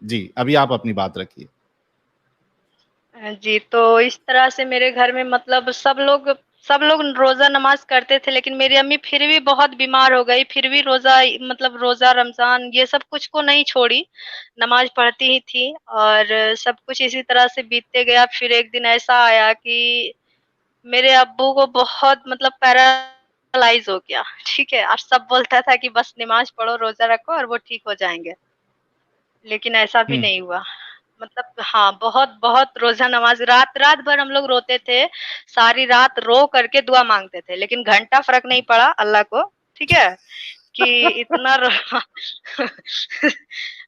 जी, अभी आप अपनी बात रखिए। जी, तो इस तरह से मेरे घर में मतलब सब लोग रोज़ा नमाज़ करते थे, लेकिन मेरी अम्मी फिर भी बहुत बीमार हो गई, फिर भी मतलब रोज़ा, रमज़ान ये सब कुछ को नहीं छोड़ी, नमाज़ पढ़ती ही थी और सब कुछ इसी तरह से बीतते गया। फिर एक दिन ऐसा आया कि मेरे अब्बू को बहुत मतलब पैरालाइज़ हो गया, ठीक है? और सब बोलता था कि बस नमाज़ पढ़ो, रोज़ा रखो और वो ठीक हो जाएँगे। लेकिन ऐसा भी हुँ, नहीं हुआ। मतलब हाँ, बहुत-बहुत रोज़ा नमाज़ रात-रात भर हम लोग रोते थे, सारी रात रो करके दुआ माँगते थे, लेकिन घंटा फ़र्क नहीं पड़ा अल्लाह को, ठीक है? कि इतना रो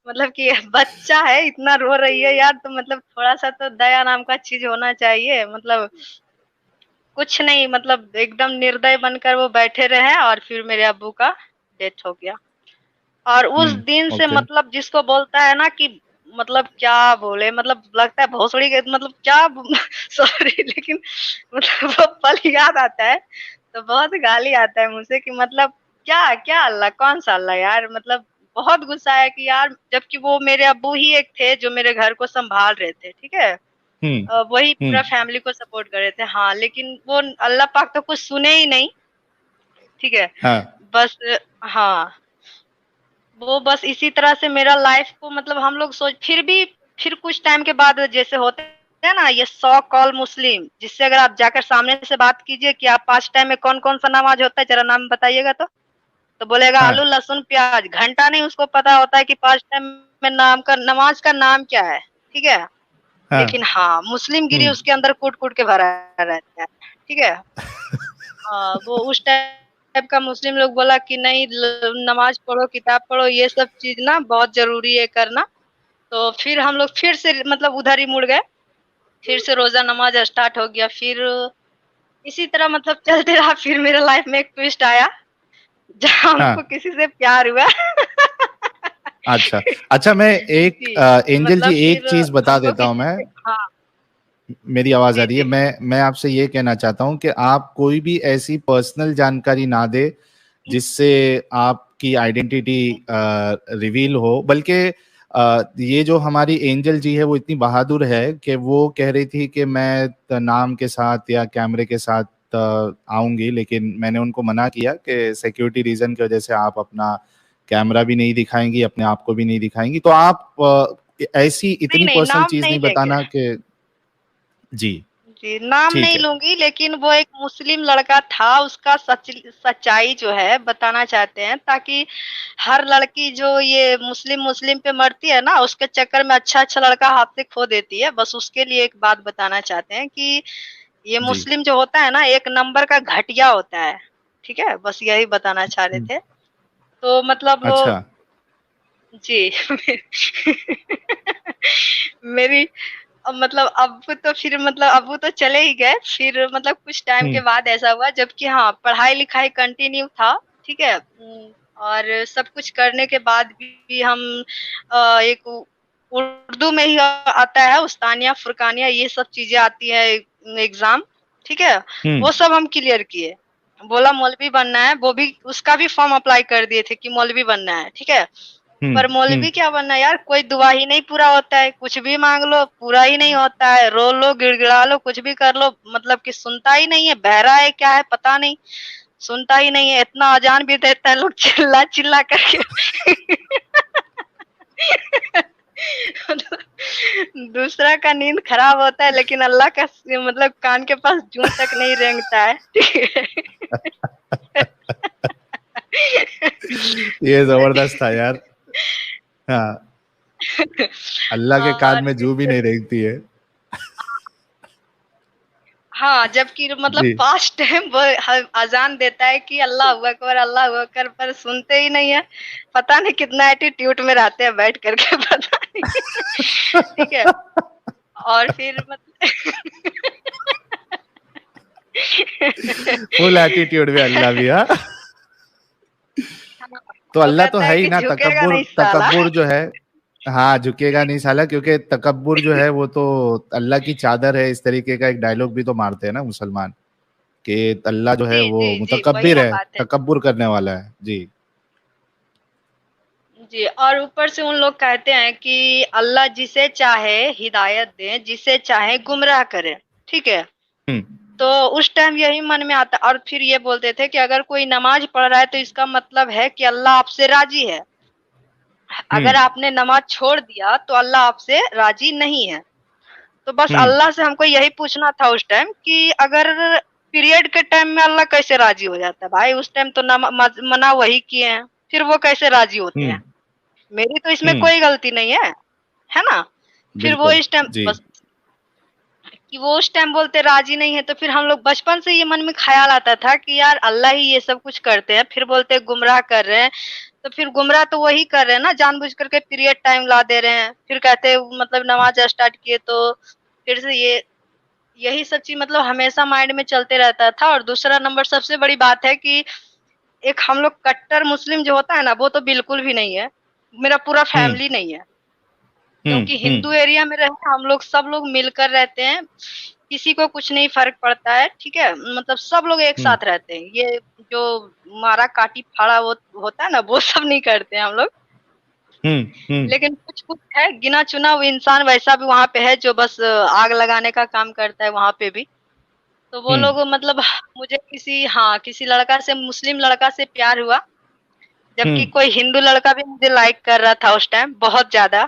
मतलब कि बच्चा है, इतना रो रही है यार, तो मतलब थोड़ा-सा तो दया नाम का चीज़ होना चाहिए। मतलब कुछ नहीं, मतलब एकदम निर्दयी बनकर वो बैठे रहे और फिर मेरे अब्बू का डेथ हो गया। और उस हुँ, दिन से ओके। मतलब जिसको बोलता है ना कि मतलब क्या बोले, मतलब लगता है भोसड़ी के मतलब क्या सॉरी, लेकिन मतलब वो पल याद आता है तो बहुत गाली आता है मुझसे कि मतलब क्या क्या अल्लाह, कौन सा अल्लाह यार, मतलब बहुत गुस्सा है कि यार, जबकि वो मेरे अब्बू ही एक थे जो मेरे घर को संभाल रहे थे, ठीक है? हुँ, वही पूरा हुँ, फैमिली को सपोर्ट कर रहे थे, हाँ, लेकिन वो अल्लाह पाक तो कुछ सुने ही नहीं, ठीक है? हाँ, बस हाँ, वो बस इसी तरह से मेरा लाइफ को मतलब हम लोग सोच फिर कुछ टाइम के बाद जैसे होते हैं ना ये सौ कॉल मुस्लिम, जिससे अगर आप जाकर सामने से बात कीजिए कि आप 5 टाइम में कौन-कौन सा नमाज़ होता है, ज़रा नाम बताइएगा तो? तो बोलेगा हाँ, आलू, लहसुन, प्याज, घंटा नहीं उसको पता होता है कि 5 टाइम में नाम का नमाज़ का नाम क्या है, ठीक है? हाँ, लेकिन हाँ, मुस्लिम गिरी हुँ, उसके अंदर कूट-कूट के भरा रहता है, ठीक है? वो उस टाइप का मुस्लिम लोग बोला कि नहीं, नमाज पढ़ो, किताब पढ़ो, ये सब चीज ना बहुत जरूरी है करना। तो फिर हम लोग फिर से मतलब उधर ही मुड़ गए, फिर से रोजा नमाज स्टार्ट हो गया। फिर इसी तरह मतलब चलते रहा। फिर मेरे लाइफ में एक ट्विस्ट आया जहाँ हाँ, हमको किसी से प्यार हुआ। अच्छा। अच्छा, मैं एक जी, एंजल मतलब जी एक फिर चीज़ बता हमको देता हूँ किसी मैं, से, हाँ, मेरी आवाज़ आ जी रही है। जी मैं आपसे ये कहना चाहता हूँ कि आप कोई भी ऐसी पर्सनल जानकारी ना दें, जिससे आपकी आइडेंटिटी रिवील हो। बल्कि ये जो हमारी एंजल जी है, वो इतनी बहादुर है कि वो कह रही थी कि मैं नाम के साथ या कैमरे के साथ आऊँगी, लेकिन मैंने उनको मना किया कि सिक्योरिटी रीज़न की वजह से आप अपना कैमरा भी नहीं दिखाएँगी, अपने आप को भी नहीं दिखाएँगी। तो आप ऐसी नहीं इतनी नहीं, पर्सनल नाम चीज़ नहीं नहीं लेंगे। बताना कि जी, जी, नाम ठीक नहीं है। लूँगी, लेकिन वो एक मुस्लिम लड़का था, उसका सच्चाई जो है बताना चाहते हैं, ताकि हर लड़की जो ये मुस्लिम मुस्लिम पे मरती है ना, उसके चक्कर में अच्छा-अच्छा लड़का हाथ से खो देती है। बस उसके लिए एक बात बताना चाहते हैं कि ये जी। मुस्लिम जो होता है ना, एक नंबर का घटिया होता है, ठीक है? बस यही बताना चाह रहे हुँ, थे। तो मतलब अच्छा। जी। मेरी मतलब अब्बू तो चले ही गए। फिर मतलब कुछ टाइम हुँ, के बाद ऐसा हुआ, जबकि हाँ, पढ़ाई-लिखाई कंटिन्यू था, ठीक है? और सब कुछ करने के बाद भी हम एक उर्दू में ही आता है, उस्तानिया, फुरकानिया ये सब चीज़ें आती है एग्ज़ाम, ठीक है? हुँ, वो सब हम क्लियर किए। बोला मौलवी बनना है, वो भी उसका भी फॉर्म अप्लाई कर दिए थे कि मौलवी बनना है, ठीक है? हुँ, पर हुँ। मौलवी क्या बनना यार, कोई दुआ ही नहीं पूरा होता है, कुछ भी मांग लो पूरा ही नहीं होता है, रो लो, गिड़गिड़ा लो, कुछ भी कर लो, मतलब कि सुनता ही नहीं है, बहरा है क्या है पता नहीं, सुनता ही नहीं है। इतना अजान भी देता है लोग चिल्ला चिल्ला करके। मतलब दूसरा का नींद खराब होता है, लेकिन अल्लाह का मतलब कान के पास जूं तक नहीं रेंगता है, ठीक है? ये ज़बरदस्त था यार। हाँ, अल्लाह के कान और में जूँ भी नहीं रेंगती है। हाँ, जबकि मतलब जी। 5 टाइम वो अज़ान देता है कि अल्लाहू अकबर, पर सुनते ही नहीं है। पता नहीं कितना एटीट्यूड में रहते हैं बैठ कर के, पता नहीं। ठीक है? और फिर फुल एटीट्यूड में अल्लाह भी, हाँ। हाँ, तो वो अल्लाह तो कहता है है ही कि ना, झुकेगा तकब्बुर नहीं साला। तकब्बुर जो है, हाँ, झुकेगा नहीं साला, क्योंकि तकब्बुर जो है वो तो अल्लाह की चादर है। इस तरीके का एक डायलॉग भी तो मारते हैं ना मुसलमान, कि अल्लाह जो है जी, वो जी, जी, वही मुतकब्बिर ना है, बात है। तकब्बुर करने वाला है। जी। जी, और ऊपर से उन लोग कहते हैं कि अल्लाह जिसे चाहे हिदायत दे, जिसे चाहे गुमराह करे, ठीक है? हम्म तो उस टाइम यही मन में आता, और फिर ये बोलते थे कि अगर कोई नमाज पढ़ रहा है तो इसका मतलब है कि अल्लाह आपसे राजी है। अगर हम्म आपने नमाज छोड़ दिया तो अल्लाह आपसे राजी नहीं है। तो बस हम्म अल्लाह से हमको यही पूछना था उस टाइम कि अगर पीरियड के टाइम में अल्लाह कैसे राजी हो जाता है भाई? उस टाइम तो मना वही किए हैं, फिर वो कैसे राजी होते हैं? हम्म मेरी तो इसमें हम्म कोई गलती नहीं है ना? फिर वो बिल्कुल इस टाइम जी। बस कि वो उस टाइम बोलते राजी नहीं है, तो फिर हम लोग बचपन से ये मन में ख्याल आता था कि यार अल्लाह ही ये सब कुछ करते हैं, फिर बोलते गुमराह कर रहे हैं, तो फिर गुमराह तो वही कर रहे हैं ना, जानबूझ करके पीरियड टाइम ला दे रहे हैं, फिर कहते मतलब नमाज स्टार्ट किए तो फिर से ये यही सब चीज मतलब हमेशा माइंड में चलते रहता था। और दूसरा नंबर सबसे बड़ी बात है कि एक हम लोग कट्टर मुस्लिम जो होता है ना, वो तो बिल्कुल भी नहीं है, मेरा पूरा हम्म फैमिली नहीं है, क्योंकि हिंदू हम्म एरिया में रहते हम लोग, सब लोग मिलकर रहते हैं, किसी को कुछ नहीं फर्क पड़ता है, ठीक है? मतलब सब लोग एक हम्म साथ रहते हैं, ये जो मारा काटी फाड़ा वो होता है ना, वो सब नहीं करते हैं हम लोग। हम्म लेकिन कुछ कुछ है गिना चुना वो इंसान वैसा भी वहाँ पे है जो बस आग लगाने का काम करता है वहाँ पे भी। तो वो हम्म लोग मतलब मुझे किसी लड़का से, मुस्लिम लड़का से प्यार हुआ, जबकि हम्म कोई हिंदू लड़का भी मुझे लाइक कर रहा था उस टाइम बहुत ज्यादा,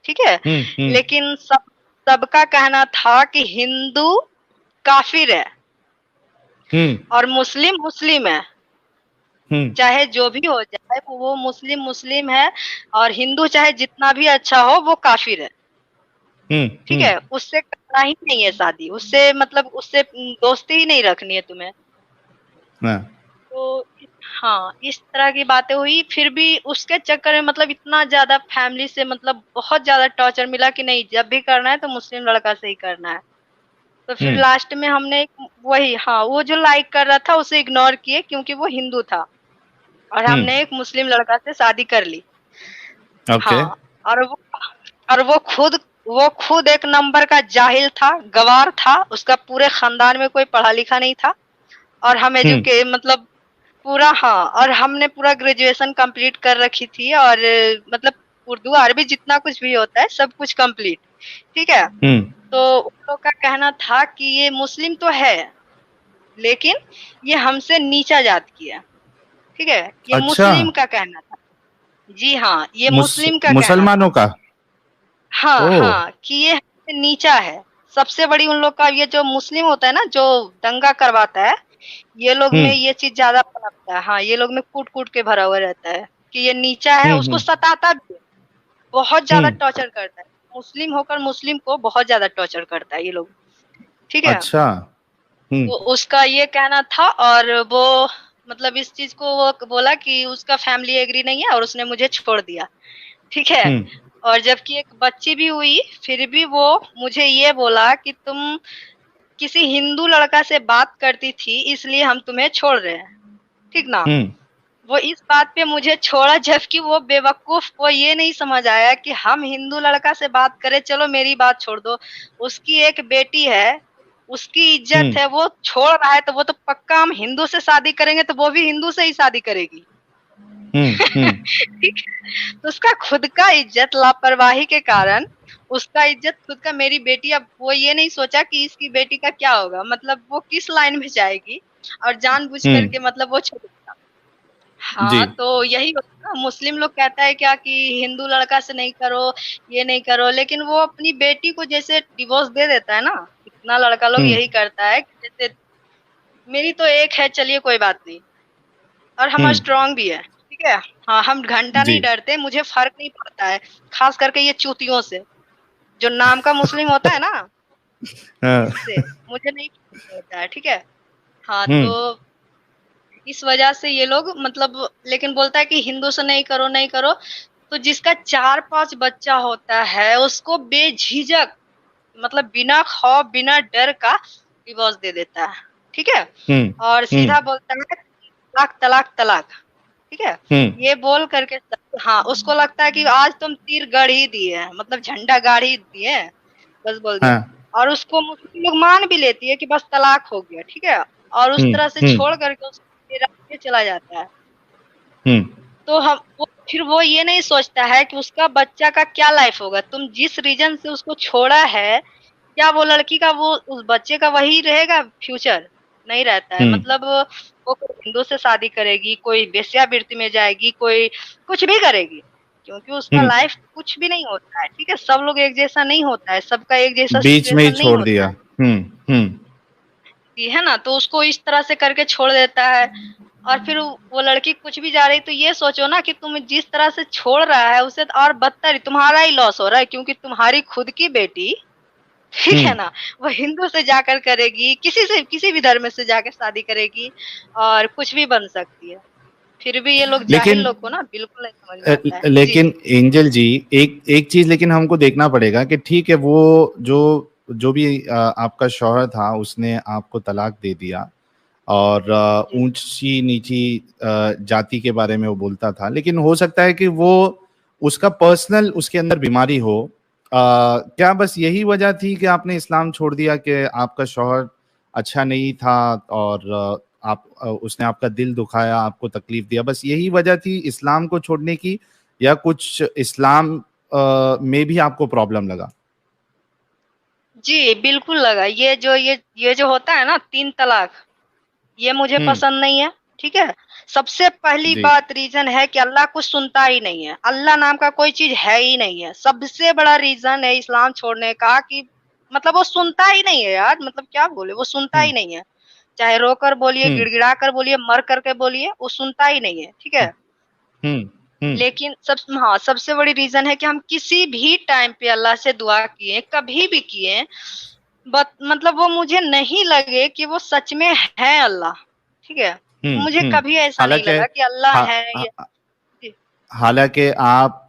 ठीक है? हम्म लेकिन सबका कहना था कि हिंदू काफिर है हम्म और मुस्लिम मुस्लिम है, हम्म चाहे जो भी हो जाए वो मुस्लिम मुस्लिम है, और हिंदू चाहे जितना भी अच्छा हो वो काफिर है, ठीक हम्म है? उससे करना ही नहीं है शादी, उससे मतलब उससे दोस्ती ही नहीं रखनी है तुम्हें। हाँ तो इस तरह की बातें हुई, फिर भी उसके चक्कर में मतलब इतना ज़्यादा फैमिली से मतलब बहुत ज़्यादा टॉर्चर मिला कि नहीं, जब भी करना है तो मुस्लिम लड़का से ही करना है। तो फिर हम्म लास्ट में हमने वो जो लाइक कर रहा था उसे इग्नोर किए क्योंकि वो हिंदू था, और हमने एक मुस्लिम लड़का से शादी कर ली। ओके हाँ, और वो खुद एक नंबर का जाहिल था, गँवार था, उसका पूरे खानदान में कोई पढ़ा लिखा नहीं था, और हम हम्म मतलब पूरा, और हमने पूरा ग्रेजुएशन कंप्लीट कर रखी थी, और मतलब उर्दू अरबी जितना कुछ भी होता है सब कुछ कंप्लीट, ठीक है? हम्म तो उन लोग का कहना था कि ये मुस्लिम तो है, लेकिन ये हमसे नीचा जात की है, ठीक है? ये अच्छा मुस्लिम का कहना था। जी हाँ, ये मुस्लिम का कहना था। मुसलमानों का हाँ, ओ हाँ, कि ये हमसे नीचा है। सबसे बड़ी उन लोग का ये जो मुस्लिम होता है ना, जो दंगा करवाता है, ये लोग में हम्म ये चीज़ ज़्यादा पनपता है। हाँ, ये लोग में कूट-कूट के भरा हुआ रहता है, कि ये नीचा है, उसको हम्म सताता भी है, बहुत ज़्यादा हम्म टॉर्चर करता है। मुस्लिम होकर मुस्लिम को बहुत ज़्यादा टॉर्चर करता है ये लोग, ठीक है? अच्छा हम्म तो उसका ये कहना था, और वो मतलब इस चीज़ को वो बोला कि उसका फैमिली एग्री नहीं है और उसने मुझे छोड़ दिया, ठीक है? हम्म और जबकि एक बच्ची भी हुई, फिर भी वो मुझे ये बोला कि तुम किसी हिंदू लड़का से बात करती थी इसलिए हम तुम्हें छोड़ रहे हैं, ठीक ना? हम्म वो इस बात पे मुझे छोड़ा, जबकि वो बेवकूफ को ये नहीं समझ आया कि हम हिंदू लड़का से बात करें, चलो मेरी बात छोड़ दो, उसकी एक बेटी है, उसकी इज्जत हम्म है, वो छोड़ रहा है तो वो तो पक्का हम हिंदू से शादी करेंगे तो वो भी हिंदू से ही शादी करेगी। हम्म ठीक है? तो उसका खुद का इज्जत लापरवाही के कारण, उसका इज्जत खुद का, मेरी बेटी, अब वो ये नहीं सोचा कि इसकी बेटी का क्या होगा, मतलब वो किस लाइन में जाएगी, और जानबूझ हम्म करके मतलब वो छोड़ दिया। जी हाँ, तो यही होता है ना, मुस्लिम लोग कहता है क्या कि हिंदू लड़का से नहीं करो, ये नहीं करो, लेकिन वो अपनी बेटी को जैसे डिवोर्स दे देता है ना, इतना लड़का लोग हम्म यही करता है कि जैसे मेरी तो एक है, चलिए कोई बात नहीं, और हम हम्म स्ट्रॉन्ग भी है, ठीक है? हाँ, हम घंटा जी नहीं डरते, मुझे फ़र्क नहीं पड़ता है, ख़ास करके ये चूतियों से, जो नाम का मुस्लिम होता है ना, हाँ इससे मुझे नहीं फ़र्क पड़ता है, ठीक है? हाँ, हम्म तो इस वजह से ये लोग मतलब, लेकिन बोलता है कि हिंदू से नहीं करो, नहीं करो, तो जिसका 4-5 बच्चा होता है, उसको बेझिझक मतलब बिना खौफ, बिना डर का डिवोर्स दे देता है, ठीक है? हम्म और सीधा बोलता है तलाक, तलाक, तलाक, ठीक है? हम्म ये बोल करके हाँ, उसको लगता है कि आज तुम तीर गड़ ही दिए हैं, मतलब झंडा गाड़ ही दिए हैं, बस बोल दिया। हाँ और उसको मुस्लिम लोग मान भी लेती है कि बस तलाक हो गया, ठीक है? और उस तरह से हम्म छोड़ करके उसको फिर आगे चला जाता है। हम्म तो हम वो फिर वो ये नहीं सोचता है कि उसका बच्चा का क्या लाइफ होगा। तुम जिस रीजन से उसको छोड़ा है, क्या वो लड़की का, वो उस बच्चे का वही रहेगा फ्यूचर? नहीं रहता है। मतलब वो कोई हिंदू से शादी करेगी, कोई वेश्यावृत्ति में जाएगी, कोई कुछ भी करेगी, क्योंकि उसका हम्म। लाइफ कुछ भी नहीं होता है। ठीक है, सब लोग एक जैसा नहीं होता है, सबका एक जैसा बीच में ही सिचुएशन नहीं छोड़ होता दिया। है। हम्म। है ना, तो उसको इस तरह से करके छोड़ देता है। और फिर वो लड़की कुछ भी जा रही, तो ये सोचो ना कि तुम जिस तरह से छोड़ रहा है उसे, तो और बदतर तुम्हारा ही लॉस हो रहा है, क्योंकि तुम्हारी खुद की बेटी, ठीक है हम्म। ना, वो हिंदू से जाकर करेगी, किसी से, किसी भी धर्म से जाकर शादी करेगी, और कुछ भी बन सकती है। फिर भी ये लोग, जाहिल लेकिन लोग को ना बिल्कुल नहीं समझ में आता है। जी लेकिन एंजल जी, एक एक चीज लेकिन हमको देखना पड़ेगा कि ठीक है, वो जो जो भी आपका शौहर था उसने आपको तलाक दे दिया, और जी ऊंची नीची जाति के बारे में वो बोलता था, लेकिन हो सकता है कि वो उसका पर्सनल उसके अंदर बीमारी हो। क्या बस यही वजह थी कि आपने इस्लाम छोड़ दिया कि आपका शौहर अच्छा नहीं था, और उसने आपका दिल दुखाया, आपको तकलीफ दिया, बस यही वजह थी इस्लाम को छोड़ने की, या कुछ इस्लाम में भी आपको प्रॉब्लम लगा? जी, बिल्कुल लगा। ये जो होता है ना 3 तलाक, ये मुझे हम्म। पसंद नहीं है। ठीक है, सबसे पहली जी। बात रीजन है कि अल्लाह कुछ सुनता ही नहीं है, अल्लाह नाम का कोई चीज है ही नहीं है। सबसे बड़ा रीजन है इस्लाम छोड़ने का कि मतलब वो सुनता ही नहीं है यार, मतलब क्या बोले, वो सुनता हम्म। ही नहीं है। चाहे रोकर बोलिए, हम्म। गिड़गिड़ा कर बोलिए, मर करके बोलिए, वो सुनता ही नहीं है। ठीक है, हम्म। हम्म। लेकिन सबसे बड़ी रीजन है कि हम किसी भी टाइम पे अल्लाह से दुआ किए, कभी भी किए, बट मतलब वो मुझे नहीं लगे कि वो सच में है अल्लाह। ठीक है, मुझे हम्म। कभी ऐसा नहीं हालांकि लगा कि अल्लाह हा, है हा, या। जी हालांकि आप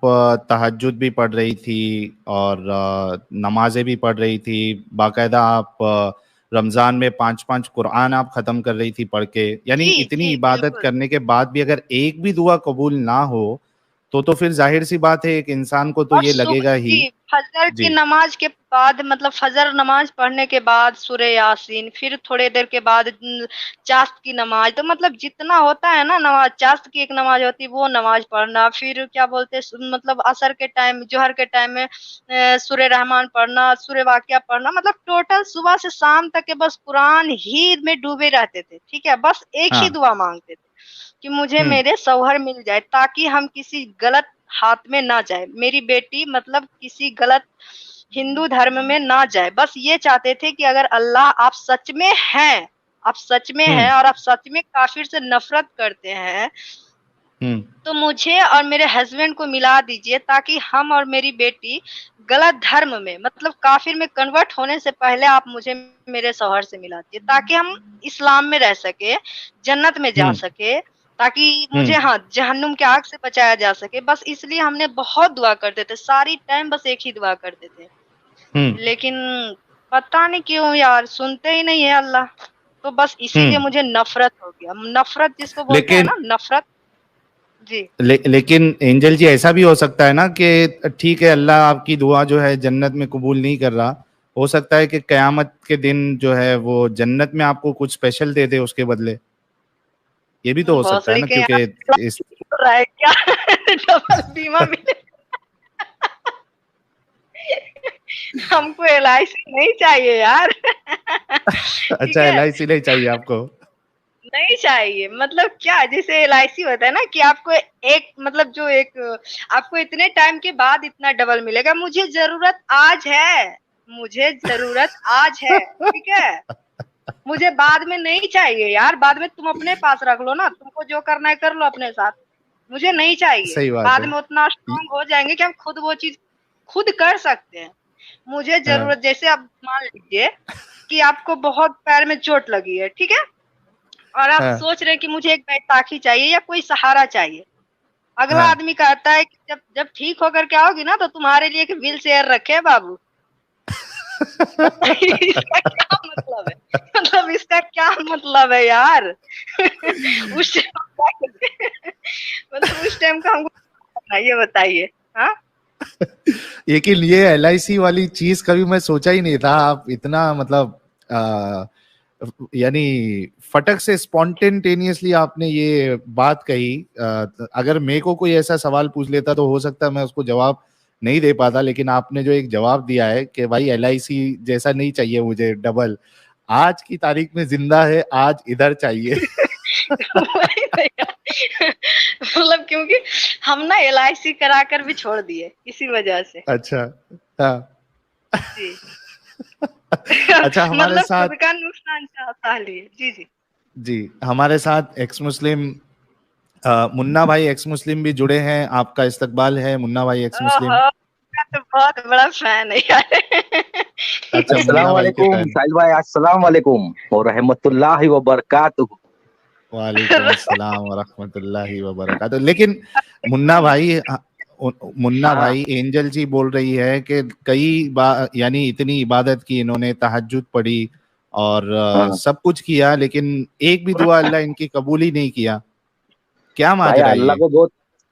तहज्जुद भी पढ़ रही थी, और नमाजें भी पढ़ रही थी, बाकायदा आप रमज़ान में 5-5 कुरान आप ख़त्म कर रही थी पढ़ के, यानी जी इतनी जी इबादत बिल्कुल। करने के बाद भी अगर एक भी दुआ कबूल ना हो, तो फिर जाहिर सी बात है एक इंसान को तो और ये लगेगा ही। जी, फजर की जी। नमाज के बाद, मतलब फजर नमाज पढ़ने के बाद सूरह यासीन, फिर थोड़ी देर के बाद चाश्त की नमाज, तो मतलब जितना होता है ना नमाज, चाश्त की एक नमाज होती है वो नमाज पढ़ना, फिर क्या बोलते हैं, मतलब असर के टाइम, जोहर के टाइम में सूरह रहमान पढ़ना, सूरह वाक़िया पढ़ना, मतलब टोटल सुबह से शाम तक के बस कुरान ही में डूबे रहते थे। ठीक है, बस एक ही हाँ। दुआ मांगते थे कि मुझे हम्म। मेरे शौहर मिल जाए, ताकि हम किसी गलत हाथ में ना जाए, मेरी बेटी मतलब किसी गलत हिंदू धर्म में ना जाए। बस ये चाहते थे कि अगर अल्लाह आप सच में हैं, आप सच में हम्म। हैं और आप सच में काफिर से नफरत करते हैं, हम्म। तो मुझे और मेरे हस्बैंड को मिला दीजिए, ताकि हम और मेरी बेटी गलत धर्म में, मतलब काफिर में कन्वर्ट होने से पहले आप मुझे मेरे शौहर से मिला दीजिए, ताकि हम इस्लाम में रह सके, जन्नत में जा हम्म। सके, ताकि मुझे, हम्म। हाँ, जहन्नुम की आग से बचाया जा सके। बस इसलिए हमने बहुत दुआ करते थे, सारी टाइम बस एक ही दुआ करते थे। हम्म। लेकिन पता नहीं क्यों यार, सुनते ही नहीं है अल्लाह। तो बस इसीलिए हम्म। मुझे नफरत हो गया, नफरत जिसको बोलते हैं लेकिन ना, नफरत। जी लेकिन एंजल जी, ऐसा भी हो सकता है ना कि ठीक है, अल्लाह आपकी दुआ जो है जन्नत में कबूल नहीं कर रहा, हो सकता है कि कयामत के दिन जो है वो जन्नत में आपको कुछ स्पेशल दे दे उसके बदले। ये भी तो हो सकता है भोसड़ी ना, के यहाँ क्योंकि इस हो रहा है क्या? डबल बीमा मिले। हमको एलआईसी नहीं चाहिए यार। ठीक अच्छा, है, एलआईसी नहीं चाहिए आपको? नहीं चाहिए, मतलब क्या, जैसे एलआईसी होता है ना कि आपको एक, मतलब जो एक, आपको इतने टाइम के बाद इतना डबल मिलेगा। मुझे जरूरत आज है, मुझे जरूरत आज है, ठीक है, मुझे बाद में नहीं चाहिए यार। बाद में तुम अपने पास रख लो ना, तुमको जो करना है कर लो अपने साथ, मुझे नहीं चाहिए। सही बात बाद है। में उतना स्ट्रांग हो जाएंगे कि हम खुद वो चीज खुद कर सकते हैं। मुझे हाँ। जरूरत, जैसे आप मान लीजिए कि आपको बहुत पैर में चोट लगी है, ठीक है, और आप हाँ। सोच रहे हैं कि मुझे एक बैताखी चाहिए या कोई सहारा चाहिए। अगला हाँ। आदमी कहता है कि जब जब ठीक होकर के आओगी ना, तो तुम्हारे लिए एक व्हील चेयर रखे हैं बाबू। बताइए इसका क्या मतलब है? मतलब इसका क्या मतलब है यार? उस टाइम हम क्या करते? मतलब उस टाइम का हमको क्या करना है, ये बताइए। हाँ, लेकिन ये एलआईसी वाली चीज कभी मैं सोचा ही नहीं था, आप इतना मतलब यानी फटक से स्पॉन्टेनियसली आपने ये बात कही। अगर मेरे को कोई ऐसा सवाल पूछ लेता तो हो सकता है मैं उसको जवाब नहीं दे पाता, लेकिन आपने जो एक जवाब दिया है कि भाई LIC जैसा नहीं चाहिए मुझे डबल, आज की तारीख में जिंदा है, आज इधर चाहिए। मतलब क्योंकि हम ना LIC कराकर भी छोड़ दिए इसी वजह से। अच्छा, हाँ जी। अच्छा, हमारे मतलब साथ खुद का नुकसान चाहता लिए। जी जी जी, हमारे साथ एक्स मुस्लिम मुन्ना भाई एक्स मुस्लिम भी जुड़े हैं। आपका इस्तकबाल है मुन्ना भाई एक्स मुस्लिम। तो बहुत बड़ा फैन है यार। अच्छा, अस्सलाम मुन्ना भाई के वालेकुम फैन। साहिल भाई, अस्सलाम वालेकुम और रहमतुल्लाहि व बरकातुहू। वालेकुम अस्सलाम व रहमतुल्लाहि व बरकातुहू। लेकिन मुन्ना भाई मुन्ना भाई, एंजल जी बोल रही है कि कई बार यानी इतनी इबादत की इन्होंने, तहज्जुद पढ़ी और सब कुछ किया, लेकिन एक भी दुआ अल्लाह इनकी कबूल ही नहीं किया। क्या भाई माजरा है ये?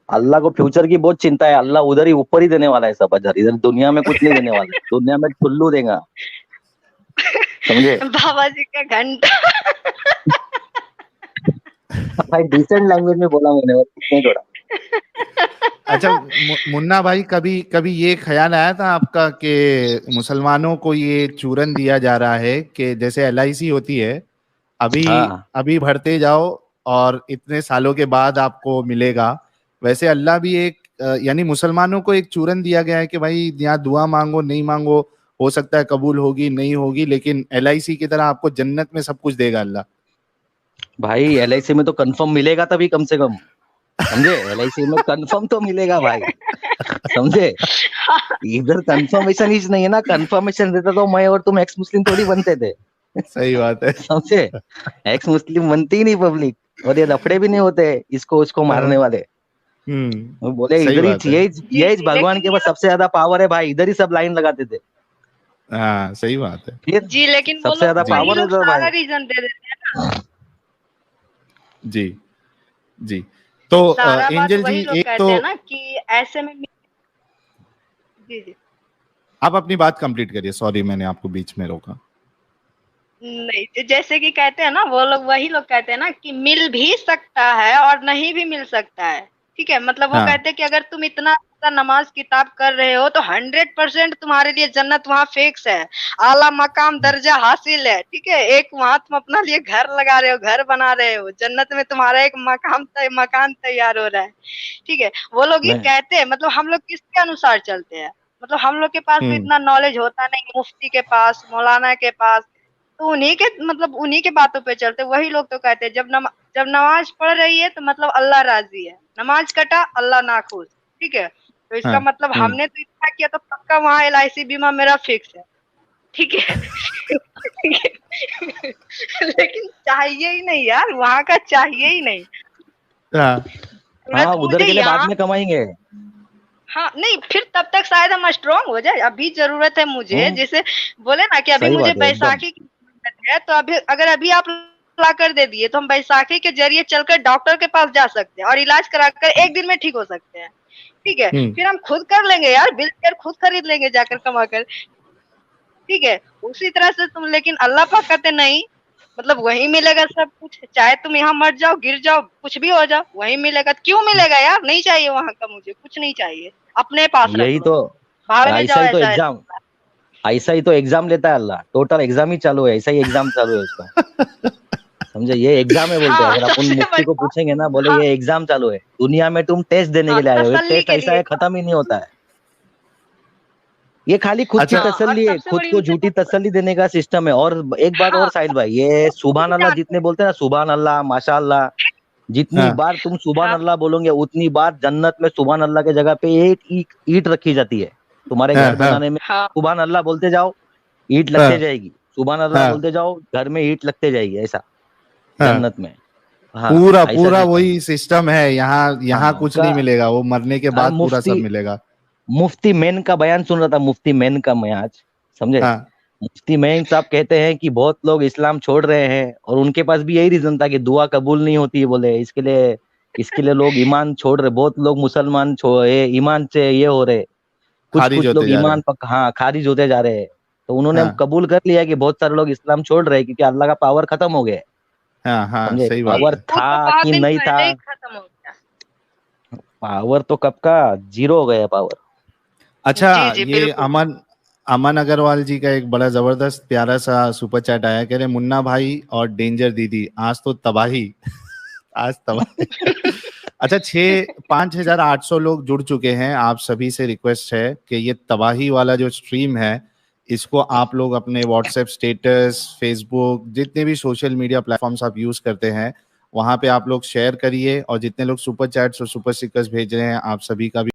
अल्लाह को फ्यूचर की बहुत चिंता है। अल्लाह उधर ही ऊपर ही देने वाला है सब अजर, इधर दुनिया में कुछ नहीं देने वाला है। दुनिया में ठुल्लू देगा, समझे? बाबा जी का घंटा। भाई डिसेंट लैंग्वेज में बोला मैंने और कुछ नहीं जोड़ा। अच्छा मुन्ना भाई, कभी कभी ये ख्याल आया था आपका कि मुसलमानों को ये चूरन दिया जा रहा है कि जैसे LIC होती है, अभी हाँ अभी भरते जाओ और इतने सालों के बाद आपको मिलेगा, वैसे अल्लाह भी एक यानी मुसलमानों को एक चूरन दिया गया है कि भाई यहाँ दुआ मांगो, नहीं मांगो, हो सकता है कबूल होगी नहीं होगी, लेकिन LIC की तरह आपको जन्नत में सब कुछ देगा अल्लाह। भाई LIC में तो कंफर्म मिलेगा तभी, कम से कम, समझे? LIC में कंफर्म तो मिलेगा भाई, समझे? इधर कंफर्मेशन ही नहीं है ना। कंफर्मेशन देता तो मैं और तुम एक्स मुस्लिम थोड़ी बनते थे। सही बात है। समझे? एक्स मुस्लिम बनती ही नहीं पब्लिक, और ये लफड़े भी नहीं होते इसको उसको मारने वाले। वो बोले सही इधर बात है। यही भगवान के पास सबसे ज्यादा पावर है भाई, इधर ही सब लाइन लगाते थे। हाँ सही बात है फिर जी, लेकिन वो सबसे ज्यादा लोग वही पावर लोग उधर सारा भाई। रीजन दे देते हैं ना। जी जी। तो सारा बात एंजल वही जी, लोग एक कहते तो हैं ना कि ऐसे में। जी जी। आप अपनी बात कंप्लीट करिए, सॉरी मैंने आपको बीच में रोका। नहीं, जैसे कि कहते हैं ना, वो लोग वही लोग कहते हैं ना कि मिल भी सकता है और नहीं भी मिल सकता है। ठीक है, मतलब वो हाँ कहते हैं कि अगर तुम इतना नमाज किताब कर रहे हो तो 100% तुम्हारे लिए जन्नत वहाँ फिक्स है, आला मकाम दर्जा हासिल है। ठीक है, एक वहाँ तुम अपना लिए घर लगा रहे हो, घर बना रहे हो, जन्नत में तुम्हारा एक मकान तैयार हो रहा है। ठीक है, वो लोग ये मैं कहते हैं। मतलब हम लोग किसके अनुसार चलते हैं? मतलब हम लोग के पास तो इतना नॉलेज होता नहीं, मुफ्ती के पास, मौलाना के पास, तो उन्हीं के मतलब उन्हीं के बातों पे चलते। वही लोग तो कहते हैं जब नमाज पढ़ रही है तो मतलब अल्लाह राजी है, नमाज कटा अल्लाह नाखुश। ठीक है, तो इसका हाँ मतलब हमने तो इतना किया तो पक्का वहाँ LIC बीमा मेरा फिक्स है। ठीक है। लेकिन चाहिए ही नहीं यार, वहाँ का चाहिए ही नहीं। हाँ, उधर के लिए बाद में कमाएंगे। हाँ नहीं, फिर तब तक शायद हम स्ट्रांग हो जाए। अभी जरूरत है मुझे, जैसे बोले ना कि अभी सही मुझे बात है एकदम। बैसाखी की जरूरत है, तो अभी आप ला कर दे दिए तो हम बैसाखी के जरिए चलकर डॉक्टर के पास जा सकते हैं और इलाज कराकर 1 दिन में ठीक हो सकते हैं। ठीक है, फिर हम खुद कर लेंगे यार, बिल केयर खुद खरीद लेंगे जाकर कमा कर। ठीक है, उसी तरह से तुम, लेकिन अल्लाह पाक कहते नहीं, मतलब वही मिलेगा सब कुछ, चाहे तुम यहाँ मर जाओ, गिर जाओ, कुछ भी हो जाओ, वही मिलेगा। क्यों मिलेगा यार? नहीं चाहिए वहाँ का, मुझे कुछ नहीं चाहिए, अपने पास रख यही लो, तो भाड़ में जाओ। ऐसा ही तो एग्जाम लेता है अल्लाह। टोटल एग्जाम ही चालू है, ऐसा ही एग्जाम चालू है उसका, समझे? ये एग्जाम है बोलते हैं। हाँ, अगर अपन सबसे मुफ्ती को बड़ी पूछेंगे ना, बोले हाँ, ये एग्जाम चालू है, दुनिया में तुम टेस्ट देने हाँ, के लिए आए हो, ये तसल्ली टेस्ट के ऐसा लिए। है खत्म ही नहीं होता है। ये खाली खुद की अच्छा हाँ, और तसल्ली है, सबसे खुद बड़ी को मुझे झूठी तसल्ली देने का सिस्टम है। और एक बात हाँ, और साहिल भाई, ये वो खुद सुभान ही अल्लाह जानते जितने हैं। बोलते हैं ना, सुभान अल्लाह माशाअल्लाह, जितनी हाँ बार तुम सुभान हाँ, अल्लाह बोलोगे उतनी बार जन्नत में सुभान अल्लाह के जगह पे एक ईंट रखी जाती है। तुम्हारे हाँ घर हाँ बनाने में हाँ, सुभान अल्लाह बोलते जाओ, ईंट लगते हाँ जाएगी। सुभान अल्लाह हाँ बोलते जाओ, घर में ईंट लगते जाएगी। ऐसा हाँ। जन्नत में, हाँ, पूरा ऐसा पूरा सिस्टम। वही सिस्टम है यहाँ। यहाँ हाँ कुछ का नहीं मिलेगा, वो मरने के बाद पूरा सब मुफ्ती मिलेगा। मुफ्ती मेन का बयान सुन रहा था, मुफ्ती मेन का मैं आज, समझे? हाँ मुफ्ती मेन साहब कहते हैं कि बहुत लोग इस्लाम छोड़ रहे हैं और उनके पास भी यही रीजन था कि दुआ कबूल नहीं होती है, बोले इसके लिए लोग ईमान छोड़ रहे। बहुत लोग मुसलमान ईमान से ये हो रहे, कुछ खारिज कुछ होते लोग जा रहे हैं। हाँ, खारिज होते जा रहे हैं। तो उन्होंने हाँ कबूल कर लिया कि बहुत सारे लोग इस्लाम छोड़ रहे हैं क्योंकि अल्लाह का पावर खत्म हो गया है। हाँ हाँ, समझे, सही बात पावर है। वो तो था बहुत कि दिन नहीं था, पहले ही खत्म हो गया। पावर तो कब का जीरो हो गया पावर। अच्छा, जी जी ये बिल्कुल। अमन अमन अग्रवाल जी का एक बड़ा जबरदस्त प्यारा सा सुपर चैट आया, कह रहे मुन्ना भाई और डेंजर दीदी आज तो तबाही आज तबाही। अच्छा, 5,800 लोग जुड़ चुके हैं। आप सभी से रिक्वेस्ट है कि ये तबाही वाला जो स्ट्रीम है इसको आप लोग अपने व्हाट्सएप स्टेटस, फेसबुक, जितने भी सोशल मीडिया प्लेटफॉर्म्स आप यूज करते हैं वहां पे आप लोग शेयर करिए, और जितने लोग सुपर चैट्स और सुपर स्टिकर्स भेज रहे हैं आप सभी का भी